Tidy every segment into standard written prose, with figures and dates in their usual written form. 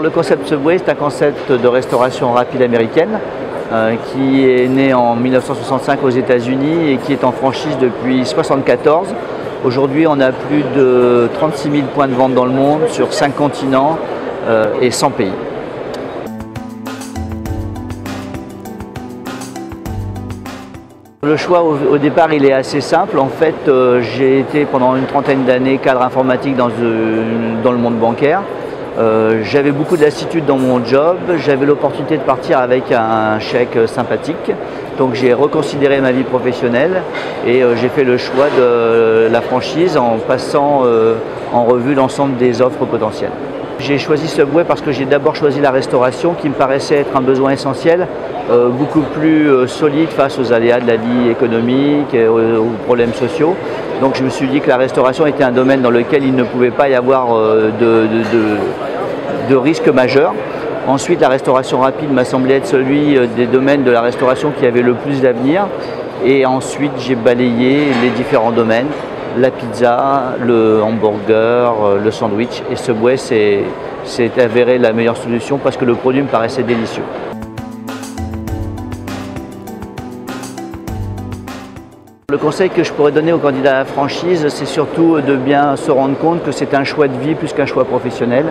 Le concept Subway, c'est un concept de restauration rapide américaine qui est né en 1965 aux États-Unis et qui est en franchise depuis 1974. Aujourd'hui, on a plus de 36 000 points de vente dans le monde sur 5 continents et 100 pays. Le choix au départ il est assez simple. En fait, j'ai été pendant une trentaine d'années cadre informatique dans le monde bancaire. J'avais beaucoup de lassitude dans mon job, j'avais l'opportunité de partir avec un chèque sympathique. Donc j'ai reconsidéré ma vie professionnelle et j'ai fait le choix de la franchise en passant en revue l'ensemble des offres potentielles. J'ai choisi Subway parce que j'ai d'abord choisi la restauration qui me paraissait être un besoin essentiel, beaucoup plus solide face aux aléas de la vie économique et aux problèmes sociaux. Donc je me suis dit que la restauration était un domaine dans lequel il ne pouvait pas y avoir de risque majeur. Ensuite, la restauration rapide m'a semblé être celui des domaines de la restauration qui avait le plus d'avenir. Et ensuite, j'ai balayé les différents domaines. La pizza, le hamburger, le sandwich et Subway s'est avéré la meilleure solution parce que le produit me paraissait délicieux. Le conseil que je pourrais donner aux candidats à la franchise, c'est surtout de bien se rendre compte que c'est un choix de vie plus qu'un choix professionnel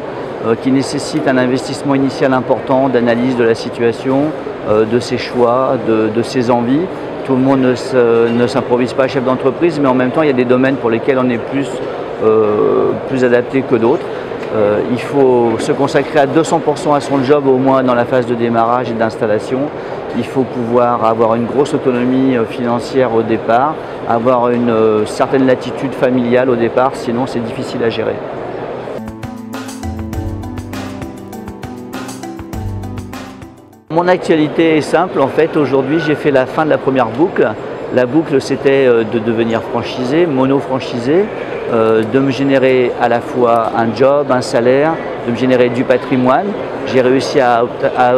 qui nécessite un investissement initial important d'analyse de la situation, de ses choix, de ses envies. Tout le monde ne s'improvise pas chef d'entreprise, mais en même temps, il y a des domaines pour lesquels on est plus adapté que d'autres. Il faut se consacrer à 200% à son job, au moins dans la phase de démarrage et d'installation. Il faut pouvoir avoir une grosse autonomie financière au départ, avoir une certaine latitude familiale au départ, sinon c'est difficile à gérer. Mon actualité est simple, en fait aujourd'hui j'ai fait la fin de la première boucle. La boucle c'était de devenir franchisé, mono-franchisé, de me générer à la fois un job, un salaire, de me générer du patrimoine. J'ai réussi à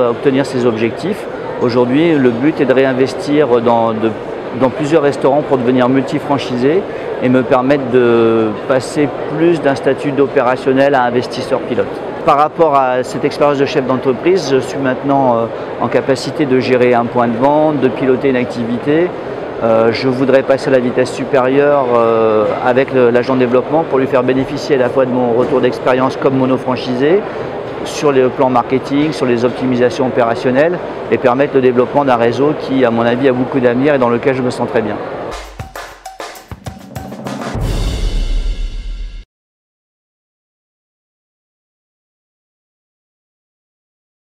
obtenir ces objectifs. Aujourd'hui le but est de réinvestir dans plusieurs restaurants pour devenir multi-franchisé et me permettre de passer plus d'un statut d'opérationnel à investisseur pilote. Par rapport à cette expérience de chef d'entreprise, je suis maintenant en capacité de gérer un point de vente, de piloter une activité. Je voudrais passer à la vitesse supérieure avec l'agent de développement pour lui faire bénéficier à la fois de mon retour d'expérience comme mono-franchisé, sur le plan marketing, sur les optimisations opérationnelles et permettre le développement d'un réseau qui, à mon avis, a beaucoup d'avenir et dans lequel je me sens très bien.